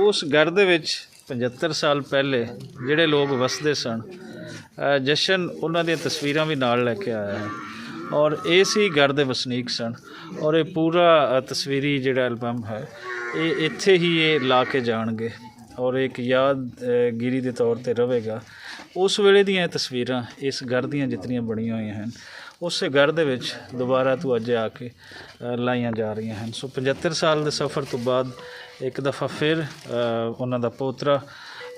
ਉਸ ਘਰ ਦੇ ਵਿੱਚ 75 ਸਾਲ ਪਹਿਲੇ ਜਿਹੜੇ ਲੋਕ ਵਸਦੇ ਸਨ, ਜਸ਼ਨ ਉਹਨਾਂ ਦੀਆਂ ਤਸਵੀਰਾਂ ਵੀ ਨਾਲ ਲੈ ਕੇ ਆਇਆ ਹੈ ਔਰ ਇਸ ਹੀ ਘਰ ਦੇ ਵਸਨੀਕ ਸਨ ਔਰ ਇਹ ਪੂਰਾ ਤਸਵੀਰੀ ਜਿਹੜਾ ਐਲਬਮ ਹੈ ਇਹ ਇੱਥੇ ਹੀ ਇਹ ਲਾ ਕੇ ਜਾਣਗੇ ਔਰ ਇੱਕ ਯਾਦਗਿਰੀ ਦੇ ਤੌਰ 'ਤੇ ਰਹੇਗਾ। ਉਸ ਵੇਲੇ ਦੀਆਂ ਤਸਵੀਰਾਂ ਇਸ ਘਰ ਦੀਆਂ ਜਿਤਨੀਆਂ ਬਣੀਆਂ ਹੋਈਆਂ ਹਨ ਉਸੇ ਘਰ ਦੇ ਵਿੱਚ ਦੁਬਾਰਾ ਤੋਂ ਅੱਜ ਆ ਕੇ ਲਾਈਆਂ ਜਾ ਰਹੀਆਂ ਹਨ। ਸੋ 75 ਸਾਲ ਦੇ ਸਫ਼ਰ ਤੋਂ ਬਾਅਦ ਇੱਕ ਦਫਾ ਫਿਰ ਉਹਨਾਂ ਦਾ ਪੋਤਰਾ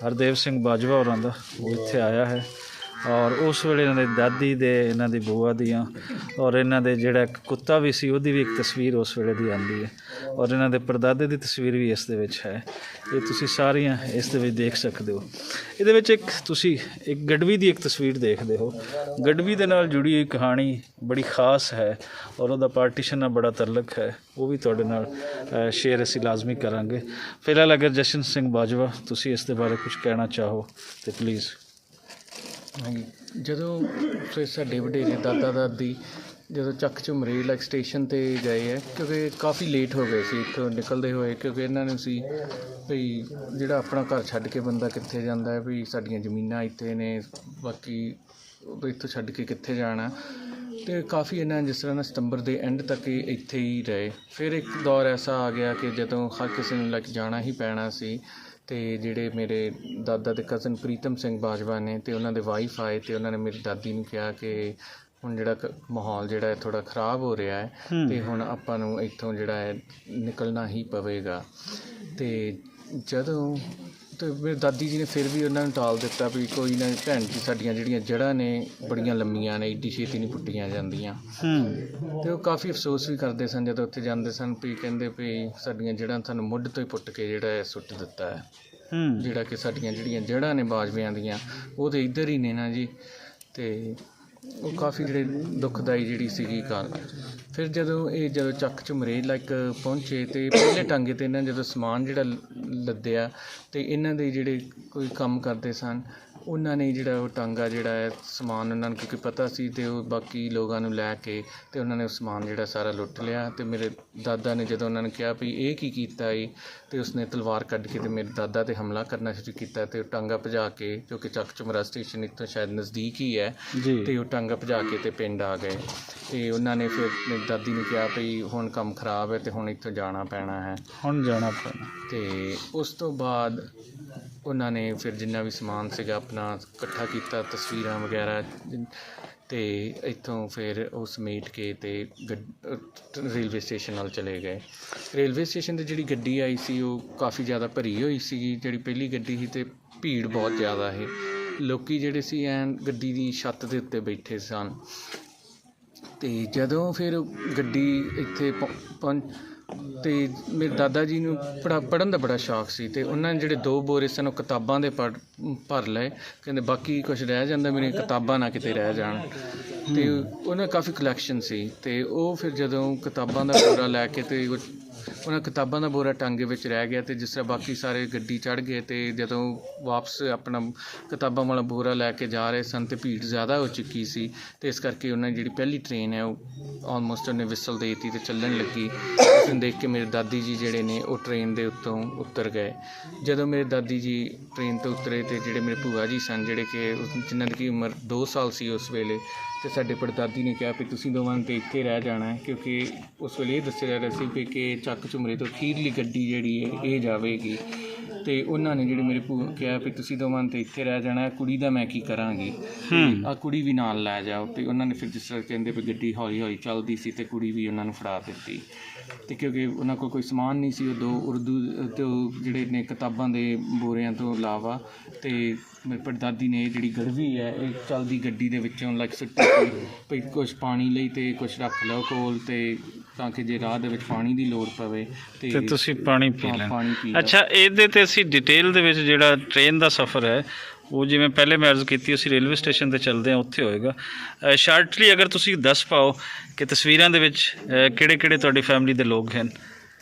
ਹਰਦੇਵ ਸਿੰਘ ਬਾਜਵਾ ਹੋਰਾਂ ਦਾ ਉਹ ਇੱਥੇ ਆਇਆ ਹੈ ਔਰ ਉਸ ਵੇਲੇ ਇਹਨਾਂ ਦੀ ਦਾਦੀ ਦੇ, ਇਹਨਾਂ ਦੀ ਬੂਆ ਦੀਆਂ ਔਰ ਇਹਨਾਂ ਦੇ ਜਿਹੜਾ ਇੱਕ ਕੁੱਤਾ ਵੀ ਸੀ ਉਹਦੀ ਵੀ ਇੱਕ ਤਸਵੀਰ ਉਸ ਵੇਲੇ ਦੀ ਆਉਂਦੀ ਹੈ ਔਰ ਇਹਨਾਂ ਦੇ ਪੜਦਾਦੇ ਦੀ ਤਸਵੀਰ ਵੀ ਇਸ ਦੇ ਵਿੱਚ ਹੈ। ਇਹ ਤੁਸੀਂ ਸਾਰੀਆਂ ਇਸ ਦੇ ਵਿੱਚ ਦੇਖ ਸਕਦੇ ਹੋ। ਇਹਦੇ ਵਿੱਚ ਇੱਕ ਤੁਸੀਂ ਇੱਕ ਗੜਵੀ ਦੀ ਇੱਕ ਤਸਵੀਰ ਦੇਖਦੇ ਹੋ। ਗੜਵੀ ਦੇ ਨਾਲ ਜੁੜੀ ਹੋਈ ਕਹਾਣੀ ਬੜੀ ਖ਼ਾਸ ਹੈ ਔਰ ਉਹਦਾ ਪਾਰਟੀਸ਼ਨ ਨਾਲ ਬੜਾ ਤਾਲੁਕ ਹੈ, ਉਹ ਵੀ ਤੁਹਾਡੇ ਨਾਲ ਸ਼ੇਅਰ ਅਸੀਂ ਲਾਜ਼ਮੀ ਕਰਾਂਗੇ। ਫਿਲਹਾਲ ਅਗਰ ਜਸ਼ਨ ਸਿੰਘ ਬਾਜਵਾ ਤੁਸੀਂ ਇਸ ਦੇ ਬਾਰੇ ਕੁਝ ਕਹਿਣਾ ਚਾਹੋ ਤਾਂ ਪਲੀਜ਼। ਹਾਂਜੀ, ਜਦੋਂ ਫਿਰ ਸਾਡੇ ਵਡੇਰੇ ਦਾਦਾ ਦਾਦੀ ਜਦੋਂ ਚੱਕ ਝੁਮਰੇ ਲਾਈਕ ਸਟੇਸ਼ਨ 'ਤੇ ਗਏ ਹੈ, ਕਿਉਂਕਿ ਕਾਫੀ ਲੇਟ ਹੋ ਗਏ ਸੀ ਇੱਥੋਂ ਨਿਕਲਦੇ ਹੋਏ, ਕਿਉਂਕਿ ਇਹਨਾਂ ਨੂੰ ਸੀ ਵੀ ਜਿਹੜਾ ਆਪਣਾ ਘਰ ਛੱਡ ਕੇ ਬੰਦਾ ਕਿੱਥੇ ਜਾਂਦਾ ਹੈ, ਵੀ ਸਾਡੀਆਂ ਜ਼ਮੀਨਾਂ ਇੱਥੇ ਨੇ, ਬਾਕੀ ਇੱਥੋਂ ਛੱਡ ਕੇ ਕਿੱਥੇ ਜਾਣਾ। ਅਤੇ ਕਾਫੀ ਇਹਨਾਂ ਜਿਸ ਤਰ੍ਹਾਂ ਨਾ ਸਤੰਬਰ ਦੇ ਐਂਡ ਤੱਕ ਇੱਥੇ ਹੀ ਰਹੇ। ਫਿਰ ਇੱਕ ਦੌਰ ਐਸਾ ਆ ਗਿਆ ਕਿ ਜਦੋਂ ਹਰ ਕਿਸੇ ਨੂੰ ਲੈ ਕੇ ਜਾਣਾ ਹੀ ਪੈਣਾ ਸੀ ਅਤੇ ਜਿਹੜੇ ਮੇਰੇ ਦਾਦਾ ਦੇ ਕਜ਼ਨ ਪ੍ਰੀਤਮ ਸਿੰਘ ਬਾਜਵਾ ਨੇ ਅਤੇ ਉਹਨਾਂ ਦੇ ਵਾਈਫ ਆਏ ਅਤੇ ਉਹਨਾਂ ਨੇ ਮੇਰੀ ਦਾਦੀ ਨੂੰ ਕਿਹਾ ਕਿ ਹੁਣ ਜਿਹੜਾ ਮਾਹੌਲ ਜਿਹੜਾ ਹੈ ਥੋੜ੍ਹਾ ਖ਼ਰਾਬ ਹੋ ਰਿਹਾ ਹੈ ਅਤੇ ਹੁਣ ਆਪਾਂ ਨੂੰ ਇੱਥੋਂ ਜਿਹੜਾ ਹੈ ਨਿਕਲਣਾ ਹੀ ਪਵੇਗਾ। ਅਤੇ ਜਦੋਂ ਅਤੇ ਮੇਰੀ ਦਾਦੀ ਜੀ ਨੇ ਫਿਰ ਵੀ ਉਹਨਾਂ ਨੂੰ ਟਾਲ ਦਿੱਤਾ ਵੀ ਕੋਈ ਨਾ ਭੈਣ ਜੀ, ਸਾਡੀਆਂ ਜਿਹੜੀਆਂ ਜੜ੍ਹਾਂ ਨੇ ਬੜੀਆਂ ਲੰਮੀਆਂ ਨੇ, ਏਡੀ ਛੇਤੀ ਨਹੀਂ ਪੁੱਟੀਆਂ ਜਾਂਦੀਆਂ। ਅਤੇ ਉਹ ਕਾਫੀ ਅਫਸੋਸ ਵੀ ਕਰਦੇ ਸਨ ਜਦੋਂ ਉੱਥੇ ਜਾਂਦੇ ਸਨ, ਵੀ ਕਹਿੰਦੇ ਵੀ ਸਾਡੀਆਂ ਜੜ੍ਹਾਂ ਸਾਨੂੰ ਮੁੱਢ ਤੋਂ ਹੀ ਪੁੱਟ ਕੇ ਜਿਹੜਾ ਹੈ ਸੁੱਟ ਦਿੱਤਾ ਹੈ, ਜਿਹੜਾ ਕਿ ਸਾਡੀਆਂ ਜਿਹੜੀਆਂ ਜੜ੍ਹਾਂ ਨੇ ਬਾਜਵਿਆਂ ਦੀਆਂ ਉਹ ਤਾਂ ਇੱਧਰ ਹੀ ਨੇ ਨਾ ਜੀ। ਅਤੇ ਉਹ ਕਾਫੀ ਜਿਹੜੇ ਦੁਖਦਾਈ ਜਿਹੜੀ ਸੀਗੀ ਗੱਲ। ਫਿਰ ਜਦੋਂ ਚੱਕ ਝੁਮਰੇ ਲਾਈਕ ਪਹੁੰਚੇ ਅਤੇ ਪਹਿਲੇ ਟਾਂਗੇ 'ਤੇ ਇਹਨਾਂ ਜਦੋਂ ਸਮਾਨ ਜਿਹੜਾ ਲੱਦਿਆ ਅਤੇ ਇਹਨਾਂ ਦੇ ਜਿਹੜੇ ਕੋਈ ਕੰਮ ਕਰਦੇ ਸਨ ਉਹਨਾਂ ਨੇ ਜਿਹੜਾ ਉਹ ਟਾਂਗਾ ਜਿਹੜਾ ਹੈ ਸਮਾਨ ਉਹਨਾਂ ਨੂੰ ਕਿਉਂਕਿ ਪਤਾ ਸੀ ਅਤੇ ਉਹ ਬਾਕੀ ਲੋਕਾਂ ਨੂੰ ਲੈ ਕੇ ਅਤੇ ਉਹਨਾਂ ਨੇ ਉਹ ਸਮਾਨ ਜਿਹੜਾ ਸਾਰਾ ਲੁੱਟ ਲਿਆ। ਅਤੇ ਮੇਰੇ ਦਾਦਾ ਨੇ ਜਦੋਂ ਉਹਨਾਂ ਨੂੰ ਕਿਹਾ ਵੀ ਇਹ ਕੀ ਕੀਤਾ ਹੈ ਅਤੇ ਉਸਨੇ ਤਲਵਾਰ ਕੱਢ ਕੇ ਅਤੇ ਮੇਰੇ ਦਾਦਾ 'ਤੇ ਹਮਲਾ ਕਰਨਾ ਸ਼ੁਰੂ ਕੀਤਾ ਅਤੇ ਉਹ ਟਾਂਗਾ ਭਜਾ ਕੇ, ਕਿਉਂਕਿ ਚੱਕ ਝੁਮਰਾ ਸਟੇਸ਼ਨ ਇੱਥੋਂ ਸ਼ਾਇਦ ਨਜ਼ਦੀਕ ਹੀ ਹੈ, ਅਤੇ ਉਹ ਟਾਂਗਾ ਭਜਾ ਕੇ ਅਤੇ ਪਿੰਡ ਆ ਗਏ। ਅਤੇ ਉਹਨਾਂ ਨੇ ਫਿਰ ਮੇਰੀ ਦਾਦੀ ਨੂੰ ਕਿਹਾ ਵੀ ਹੁਣ ਕੰਮ ਖਰਾਬ ਹੈ ਅਤੇ ਹੁਣ ਇੱਥੋਂ ਜਾਣਾ ਪੈਣਾ ਹੈ, ਹੁਣ ਜਾਣਾ ਪੈਣਾ। ਅਤੇ ਉਸ ਤੋਂ ਬਾਅਦ ਉਹਨਾਂ ਨੇ ਫਿਰ ਜਿੰਨਾ ਵੀ ਸਮਾਨ ਸੀਗਾ ਆਪਣਾ ਇਕੱਠਾ ਕੀਤਾ, ਤਸਵੀਰਾਂ ਵਗੈਰਾ, ਅਤੇ ਇੱਥੋਂ ਫਿਰ ਉਹ ਸਮੇਟ ਕੇ ਅਤੇ ਰੇਲਵੇ ਸਟੇਸ਼ਨ ਵੱਲ ਚਲੇ ਗਏ। ਰੇਲਵੇ ਸਟੇਸ਼ਨ 'ਤੇ ਜਿਹੜੀ ਗੱਡੀ ਆਈ ਸੀ ਉਹ ਕਾਫੀ ਜ਼ਿਆਦਾ ਭਰੀ ਹੋਈ ਸੀਗੀ, ਜਿਹੜੀ ਪਹਿਲੀ ਗੱਡੀ ਸੀ, ਅਤੇ ਭੀੜ ਬਹੁਤ ਜ਼ਿਆਦਾ ਸੀ। ਲੋਕ ਜਿਹੜੇ ਸੀ ਐਨ ਗੱਡੀ ਦੀ ਛੱਤ ਦੇ ਉੱਤੇ ਬੈਠੇ ਸਨ। ਅਤੇ ਜਦੋਂ ਫਿਰ ਗੱਡੀ ਇੱਥੇ ਅਤੇ ਮੇਰੇ ਦਾਦਾ ਜੀ ਨੂੰ ਪੜ੍ਹਨ ਦਾ ਬੜਾ ਸ਼ੌਕ ਸੀ, ਅਤੇ ਉਹਨਾਂ ਨੇ ਜਿਹੜੇ 2 ਬੋਰੇ ਸਨ ਉਹ ਕਿਤਾਬਾਂ ਦੇ ਭਰ ਲਏ। ਕਹਿੰਦੇ ਬਾਕੀ ਕੁਛ ਰਹਿ ਜਾਂਦਾ, ਮੇਰੀਆਂ ਕਿਤਾਬਾਂ ਨਾ ਕਿਤੇ ਰਹਿ ਜਾਣ। ਅਤੇ ਉਹਨਾਂ ਕਾਫੀ ਕਲੈਕਸ਼ਨ ਸੀ, ਅਤੇ ਉਹ ਫਿਰ ਜਦੋਂ ਕਿਤਾਬਾਂ ਦਾ ਬੋਰਾ ਲੈ ਕੇ ਅਤੇ ਉਹਨਾਂ ਕਿਤਾਬਾਂ ਦਾ ਬੋਰਾ ਟਾਂਗੇ ਵਿੱਚ ਰਹਿ ਗਿਆ। ਅਤੇ ਜਿਸ ਤਰ੍ਹਾਂ ਬਾਕੀ ਸਾਰੇ ਗੱਡੀ ਚੜ੍ਹ ਗਏ ਅਤੇ ਜਦੋਂ ਵਾਪਸ ਆਪਣਾ ਕਿਤਾਬਾਂ ਵਾਲਾ ਬੋਰਾ ਲੈ ਕੇ ਜਾ ਰਹੇ ਸਨ ਅਤੇ ਭੀੜ ਜ਼ਿਆਦਾ ਹੋ ਚੁੱਕੀ ਸੀ, ਅਤੇ ਇਸ ਕਰਕੇ ਉਹਨਾਂ ਦੀ ਜਿਹੜੀ ਪਹਿਲੀ ਟ੍ਰੇਨ ਹੈ ਉਹ ਆਲਮੋਸਟ ਉਹਨੇ ਵਿਸਲ ਦੇ ਦਿੱਤੀ ਅਤੇ ਚੱਲਣ ਲੱਗੀ। ਉਸ ਨੂੰ ਦੇਖ ਕੇ ਮੇਰੇ ਦਾਦੀ ਜੀ ਜਿਹੜੇ ਨੇ ਉਹ ਟ੍ਰੇਨ ਦੇ ਉੱਤੋਂ ਉਤਰ ਗਏ। ਜਦੋਂ ਮੇਰੇ ਦਾਦੀ ਜੀ ਟ੍ਰੇਨ ਤੋਂ ਉਤਰੇ ਅਤੇ ਜਿਹੜੇ ਮੇਰੇ ਭੂਆ ਜੀ ਸਨ, ਜਿਹੜੇ ਕਿ ਜਿਨ੍ਹਾਂ ਦੀ ਉਮਰ 2 ਸਾਲ ਸੀ ਉਸ ਵੇਲੇ, ਅਤੇ ਸਾਡੇ ਪੜਦਾਦੀ ਨੇ ਕਿਹਾ ਵੀ ਤੁਸੀਂ ਦੋਵਾਂ ਨੇ ਤਾਂ ਇੱਥੇ ਰਹਿ ਜਾਣਾ ਹੈ, ਕਿਉਂਕਿ ਉਸ ਵੇਲੇ ਇਹ ਦੱਸਿਆ ਜਾ ਰਿਹਾ ਸੀ ਵੀ ਕਿ ਚੱਕ ਝੁਮਰੇ ਤੋਂ ਅਖੀਰਲੀ ਗੱਡੀ ਜਿਹੜੀ ਹੈ ਇਹ ਜਾਵੇਗੀ। ਅਤੇ ਉਹਨਾਂ ਨੇ ਜਿਹੜੇ ਮੇਰੇ ਭੂਆ ਕਿਹਾ ਵੀ ਤੁਸੀਂ ਦੋਵਾਂ ਨੇ ਤਾਂ ਇੱਥੇ ਰਹਿ ਜਾਣਾ, ਕੁੜੀ ਦਾ ਮੈਂ ਕੀ ਕਰਾਂਗੀ, ਆਹ ਕੁੜੀ ਵੀ ਨਾਲ ਲੈ ਜਾਓ। ਅਤੇ ਉਹਨਾਂ ਨੇ ਫਿਰ ਜਿਸ ਤਰ੍ਹਾਂ ਕਹਿੰਦੇ ਵੀ ਗੱਡੀ ਹੌਲੀ ਹੌਲੀ ਚੱਲਦੀ ਸੀ ਅਤੇ ਕੁੜੀ ਵੀ ਉਹਨਾਂ ਨੂੰ ਫੜਾ ਦਿੱਤੀ। ਅਤੇ ਕਿਉਂਕਿ ਉਹਨਾਂ ਕੋਲ ਕੋਈ ਸਮਾਨ ਨਹੀਂ ਸੀ, ਉਹ 2 ਉਰਦੂ ਤੋਂ ਜਿਹੜੇ ਨੇ ਕਿਤਾਬਾਂ ਦੇ ਬੋਰਿਆਂ ਤੋਂ ਇਲਾਵਾ, ਅਤੇ ਮੇਰੀ ਪੜਦਾਦੀ ਨੇ ਜਿਹੜੀ ਗੜਵੀ ਹੈ ਇਹ ਚੱਲਦੀ ਗੱਡੀ ਦੇ ਵਿੱਚੋਂ ਲਾਈਕ ਸੁੱਟੀ ਸੀ ਵੀ ਕੁਛ ਪਾਣੀ ਲਈ ਅਤੇ ਕੁਛ ਰੱਖ ਲਓ ਕੋਲ, ਅਤੇ ਤਾਂ ਕਿ ਜੇ ਰਾਹ ਦੇ ਵਿੱਚ ਪਾਣੀ ਦੀ ਲੋੜ ਪਵੇ ਅਤੇ ਤੁਸੀਂ ਪਾਣੀ ਪੀ ਲੈਣਾ। ਅੱਛਾ, ਇਹਦੇ 'ਤੇ ਅਸੀਂ ਡਿਟੇਲ ਦੇ ਵਿੱਚ ਜਿਹੜਾ ਟ੍ਰੇਨ ਦਾ ਸਫ਼ਰ ਹੈ ਉਹ ਜਿਵੇਂ ਪਹਿਲੇ ਮੈਂ ਅਰਜ਼ ਕੀਤੀ ਅਸੀਂ ਰੇਲਵੇ ਸਟੇਸ਼ਨ 'ਤੇ ਚੱਲਦੇ ਹਾਂ ਉੱਥੇ ਹੋਏਗਾ। ਸ਼ਾਰਟਲੀ ਅਗਰ ਤੁਸੀਂ ਦੱਸ ਪਾਓ ਕਿ ਤਸਵੀਰਾਂ ਦੇ ਵਿੱਚ ਕਿਹੜੇ ਕਿਹੜੇ ਤੁਹਾਡੀ ਫੈਮਿਲੀ ਦੇ ਲੋਕ ਹਨ।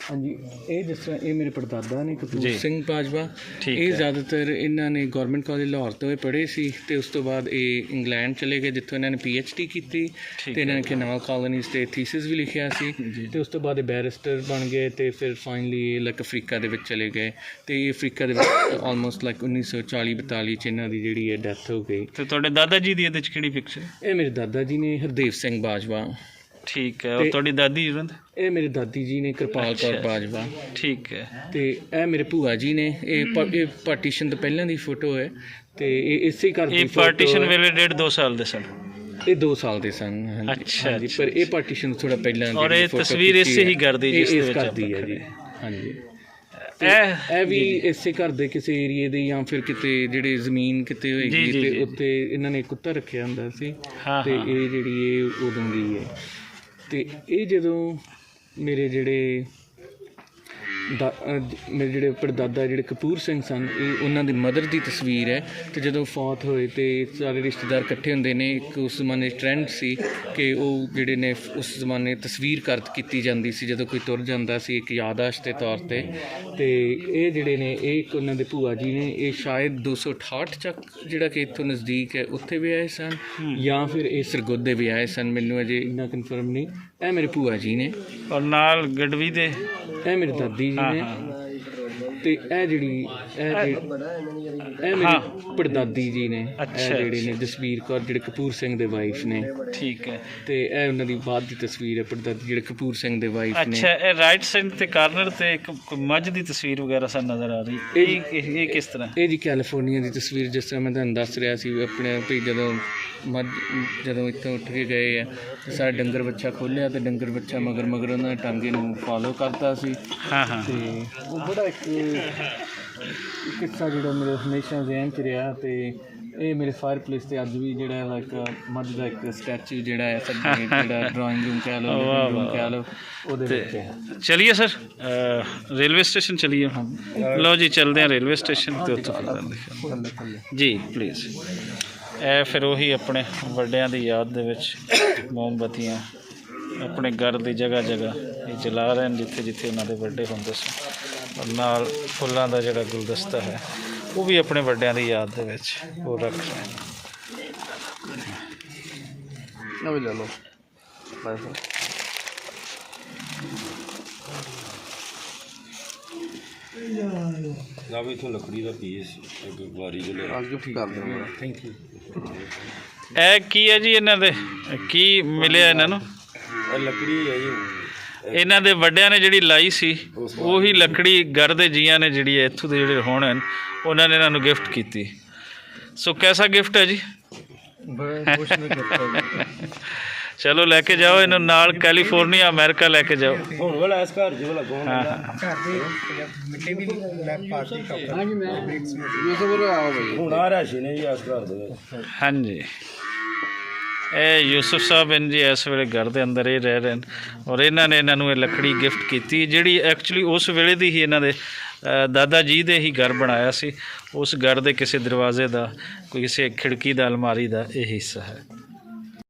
ਹਾਂਜੀ, ਇਹ ਜਿਸ ਤਰ੍ਹਾਂ ਇਹ ਮੇਰੇ ਪੜਦਾਦਾ ਨੇ ਕਪੂਰ ਜੀ। ਸਿੰਘ ਬਾਜਵਾ। ਠੀਕ ਇਹ ਹੈ। ਜ਼ਿਆਦਾਤਰ ਇਹਨਾਂ ਨੇ ਗਵਰਨਮੈਂਟ ਕਾਲਜ ਲਾਹੌਰ ਤੋਂ ਇਹ ਪੜ੍ਹੇ ਸੀ ਤੇ ਉਸ ਤੋਂ ਬਾਅਦ ਇਹ ਇੰਗਲੈਂਡ ਚਲੇ ਗਏ ਜਿੱਥੋਂ ਇਹਨਾਂ ਨੇ PhD ਕੀਤੀ ਠੀਕ ਤੇ ਇਹਨਾਂ ਨੇ ਕੈਨਾਲ ਕਾਲੋਨੀਜ਼ ਤੇ ਥੀਸਿਸ ਵੀ ਲਿਖਿਆ ਸੀ ਤੇ ਉਸ ਤੋਂ ਬਾਅਦ ਇਹ ਬੈਰਿਸਟਰ ਬਣ ਗਏ ਤੇ ਫਿਰ ਫਾਈਨਲੀ ਲਾਈਕ ਅਫਰੀਕਾ ਦੇ ਵਿੱਚ ਚਲੇ ਗਏ ਤੇ ਇਹ ਅਫਰੀਕਾ ਦੇ ਵਿੱਚ ਆਲਮੋਸਟ ਲਾਈਕ 1940-42 ਚ ਇਹਨਾਂ ਦੀ ਜਿਹੜੀ ਹੈ ਡੈਥ ਹੋ ਗਈ। ਤੇ ਤੁਹਾਡੇ ਦਾਦਾ ਜੀ ਦੀ ਇਹਦੇ ਚ ਕਿਹੜੀ ਪਿਕਚਰ? ਇਹ ਮੇਰੇ ਦਾਦਾ ਜੀ ਨੇ ਹਰਦੇਵ ਸਿੰਘ ਬਾਜਵਾ। ਠੀਕ ਹੈ। ਔਰ ਤੁਹਾਡੀ ਦਾਦੀ ਜੀ ਰਹਿੰਦੇ? ਇਹ ਮੇਰੇ ਦਾਦੀ ਜੀ ਨੇ ਕਿਰਪਾਲ ਕੌਰ ਬਾਜਵਾ। ਠੀਕ ਹੈ। ਤੇ ਇਹ ਮੇਰੇ ਭੂਆ ਜੀ ਨੇ। ਇਹ ਪਾਰਟੀਸ਼ਨ ਤੋਂ ਪਹਿਲਾਂ ਦੀ ਫੋਟੋ ਹੈ ਤੇ ਇਹ ਇਸੇ ਘਰ ਦੀ ਇਹ ਪਾਰਟੀਸ਼ਨ ਵੇਲੇ 1.5-2 ਸਾਲ ਦੇ ਸਨ? ਇਹ 2 ਸਾਲ ਦੇ ਸਨ। ਅੱਛਾ, ਹਾਂਜੀ, ਪਰ ਇਹ ਪਾਰਟੀਸ਼ਨ ਥੋੜਾ ਪਹਿਲਾਂ ਔਰ ਇਹ ਤਸਵੀਰ ਇਸੇ ਹੀ ਘਰ ਦੀ ਜਿਸ ਦੇ ਵਿੱਚ ਕਰਦੀ ਹੈ ਜੀ। ਹਾਂਜੀ, ਇਹ ਵੀ ਇਸੇ ਘਰ ਦੇ ਕਿਸੇ ਏਰੀਏ ਦੇ ਜਾਂ ਫਿਰ ਕਿਤੇ ਜਿਹੜੇ ਜ਼ਮੀਨ ਕਿਤੇ ਹੋਏਗੀ ਤੇ ਉੱਤੇ ਇਹਨਾਂ ਨੇ ਕੁੱਤਾ ਰੱਖਿਆ ਹੁੰਦਾ ਸੀ ਤੇ ਇਹ ਜਿਹੜੀ ਇਹ ਉਦੋਂ ਦੀ ਹੈ। ਤੇ ਇਹ ਜਦੋਂ ਮੇਰੇ ਜਿਹੜੇ ਮੇਰੇ ਜਿਹੜੇ ਪੜਦਾਦਾ ਜਿਹੜੇ ਕਪੂਰ ਸਿੰਘ ਸਨ, ਇਹ ਉਹਨਾਂ ਦੀ ਮਦਰ ਦੀ ਤਸਵੀਰ ਹੈ। ਤੇ ਜਦੋਂ ਫੌਤ ਹੋਏ ਤੇ ਸਾਰੇ ਰਿਸ਼ਤੇਦਾਰ ਇਕੱਠੇ ਹੁੰਦੇ ਨੇ। ਇੱਕ ਉਸ ਜ਼ਮਾਨੇ ਟ੍ਰੈਂਡ ਸੀ ਕਿ ਉਹ ਜਿਹੜੇ ਨੇ ਉਸ ਜ਼ਮਾਨੇ ਤਸਵੀਰ ਕਰਦ ਕੀਤੀ ਜਾਂਦੀ ਸੀ ਜਦੋਂ ਕੋਈ ਤੁਰ ਜਾਂਦਾ ਸੀ, ਇੱਕ ਯਾਦਾਸ਼ਤ ਦੇ ਤੌਰ ਤੇ। ਤੇ ਇਹ ਜਿਹੜੇ ਨੇ ਇਹ ਇੱਕ ਉਹਨਾਂ ਦੇ ਭੂਆ ਜੀ ਨੇ। ਇਹ ਸ਼ਾਇਦ 268 ਚੱਕ ਜਿਹੜਾ ਕਿ ਇੱਥੋਂ ਨਜ਼ਦੀਕ ਹੈ ਉੱਥੇ ਵੀ ਆਏ ਸਨ ਜਾਂ ਫਿਰ ਇਹ ਸਰਗੋਦੇ ਵੀ ਆਏ ਸਨ, ਮੈਨੂੰ ਅਜੇ ਇੰਨਾ ਕਨਫਰਮ ਨਹੀਂ। ਇਹ ਮੇਰੇ ਭੂਆ ਜੀ ਨੇ ਔਰ ਨਾਲ ਗੜਵੀ ਦੇ ਇਹ ਮੇਰੇ ਦਾਦੀ ਜੀ ਨੇ। ਤੇ ਇਹ ਜਿਹੜੀ ਇਹ ਮੇਰੀ ਪੜਦਾਦੀ ਜੀ ਨੇ। ਇਹ ਜਿਹੜੇ ਨੇ ਜਸਵੀਰ ਕੌਰ ਜਿਹੜੇ ਕਪੂਰ ਸਿੰਘ ਦੇ ਵਾਈਫ ਨੇ। ਠੀਕ ਹੈ। ਤੇ ਇਹ ਉਹਨਾਂ ਦੀ ਬਾਅਦ ਦੀ ਤਸਵੀਰ ਹੈ, ਪੜਦਾਦੀ ਜਿਹੜੇ ਕਪੂਰ ਸਿੰਘ ਦੇ ਵਾਈਫ ਨੇ। ਅੱਛਾ, ਇਹ ਰਾਈਟ ਸਾਈਡ ਤੇ ਕਾਰਨਰ ਤੇ ਇੱਕ ਮੱਝ ਦੀ ਤਸਵੀਰ ਵਗੈਰਾ ਸਾਨੂੰ ਨਜ਼ਰ ਆ ਰਹੀ। ਇਹ ਕਿਸ ਤਰ੍ਹਾਂ? ਇਹ ਜੀ ਕੈਲੀਫੋਰਨੀਆ ਦੀ ਤਸਵੀਰ, ਜਿਸ ਤਰ੍ਹਾਂ ਮੈਂ ਤੁਹਾਨੂੰ ਦੱਸ ਰਿਹਾ ਸੀ ਆਪਣੇ ਵੀ ਜਦੋਂ ਇੱਥੋਂ ਉੱਠ ਕੇ ਗਏ ਆ ਸਾਰਾ ਡੰਗਰ ਬੱਚਾ ਖੋਲ੍ਹਿਆ ਤੇ ਡੰਗਰ ਬੱਚਾ ਮਗਰ ਉਹਨਾਂ ਨੇ ਟਾਂਗੇ ਨੂੰ ਫੋਲੋ ਕਰਤਾ ਸੀ। ਤੇ ਉਹ ਬੜਾ ਇੱਕ ਕਿੱਸਾ ਜਿਹੜਾ ਮੇਰੇ ਹਮੇਸ਼ਾ ਜ਼ਿਹਨ 'ਚ ਰਿਹਾ। ਤੇ ਇਹ ਮੇਰੇ ਫਾਇਰ ਪਲੇਸ ਤੇ ਅੱਜ ਵੀ ਜਿਹੜਾ ਲਾਈਕ ਮੱਝ ਦਾ ਇੱਕ ਸਟੈਚੂ ਜਿਹੜਾ ਹੈ ਸਾਡੇ ਜਿਹੜਾ ਡਰਾਇੰਗ ਰੂਮ ਕਹਿ ਲਓ ਉਹਦੇ ਵਿੱਚ ਹੈ। ਚਲਿਏ ਸਰ, ਰੇਲਵੇ ਸਟੇਸ਼ਨ ਚਲਿਏ। ਲਓ ਜੀ, ਚੱਲਦੇ ਹਾਂ ਰੇਲਵੇ ਸਟੇਸ਼ਨ ਤੇ ਉੱਥੋਂ ਜੀ ਪਲੀਜ਼। ਇਹ ਫਿਰ ਉਹੀ ਆਪਣੇ ਵੱਡਿਆਂ ਦੀ ਯਾਦ ਦੇ ਵਿੱਚ ਮੋਮਬੱਤੀਆਂ ਆਪਣੇ ਘਰ ਦੀ ਜਗ੍ਹਾ ਇਹ ਜਲਾ ਰਹੇ ਨੇ ਜਿੱਥੇ ਜਿੱਥੇ ਉਹਨਾਂ ਦੇ ਵੱਡੇ ਹੁੰਦੇ ਸਨ। ਨਾਲ ਫੁੱਲਾਂ ਦਾ ਜਿਹੜਾ ਗੁਲਦਸਤਾ ਹੈ ਉਹ ਵੀ ਆਪਣੇ ਵੱਡਿਆਂ ਦੀ ਯਾਦ ਦੇ ਵਿੱਚ ਉਹ ਰੱਖ ਰਹੇ ਨੇ। ਨਾ ਵੀ ਇੱਥੋਂ ਲੱਕੜੀ ਦਾ ਪੀਸ ਇੱਕ ਵਾਰੀ ਜਿਹੜੇ ਗਿਫਟ ਕਰ ਦਿੰਦਾ। Thank you. ਇਹ ਕੀ ਹੈ ਜੀ? ਇਹਨਾਂ ਦੇ ਕੀ ਮਿਲਿਆ ਇਹਨਾਂ ਨੂੰ? ਇਹ ਲੱਕੜੀ ਹੈ ਜੀ, ਇਹਨਾਂ ਦੇ ਵੱਡਿਆਂ ਨੇ ਜਿਹੜੀ ਲਾਈ ਸੀ ਉਹੀ ਲੱਕੜੀ ਘਰ ਦੇ ਜੀਆਂ ਨੇ ਜਿਹੜੀ ਹੈ ਇੱਥੋਂ ਦੇ ਜਿਹੜੇ ਹੋਣ ਉਹਨਾਂ ਨੇ ਇਹਨਾਂ ਨੂੰ ਗਿਫਟ ਕੀਤੀ। ਸੋ ਕੈਸਾ ਗਿਫਟ ਹੈ ਜੀ? ਚਲੋ ਲੈ ਕੇ ਜਾਓ ਇਹਨੂੰ ਨਾਲ, ਕੈਲੀਫੋਰਨੀਆ ਅਮਰੀਕਾ ਲੈ ਕੇ ਜਾਓ। ਹੁਣ ਵਾਲਾ ਇਸ ਘਰ ਜਿਹਾ ਲੱਗੋ। ਹੁਣ ਆ ਰਿਹਾ ਸੀ ਨੇ ਜੀ ਇਸ ਘਰ ਦੇ ਵਿੱਚ। ਹਾਂਜੀ, ਇਹ ਯੂਸਫ ਸਾਹਿਬ ਹਨ ਜੀ, ਇਸ ਵੇਲੇ ਘਰ ਦੇ ਅੰਦਰ ਹੀ ਰਹਿ ਰਹੇ ਨੇ ਔਰ ਇਹਨਾਂ ਨੇ ਇਹਨਾਂ ਨੂੰ ਇਹ ਲੱਕੜੀ ਗਿਫਟ ਕੀਤੀ ਜਿਹੜੀ ਐਕਚੁਅਲੀ ਉਸ ਵੇਲੇ ਦੀ ਹੀ ਇਹਨਾਂ ਦੇ ਦਾਦਾ ਜੀ ਦੇ ਹੀ ਘਰ ਬਣਾਇਆ ਸੀ। ਉਸ ਘਰ ਦੇ ਕਿਸੇ ਦਰਵਾਜ਼ੇ ਦਾ, ਕੋਈ ਕਿਸੇ ਖਿੜਕੀ ਦਾ, ਅਲਮਾਰੀ ਦਾ ਇਹ ਹਿੱਸਾ ਹੈ।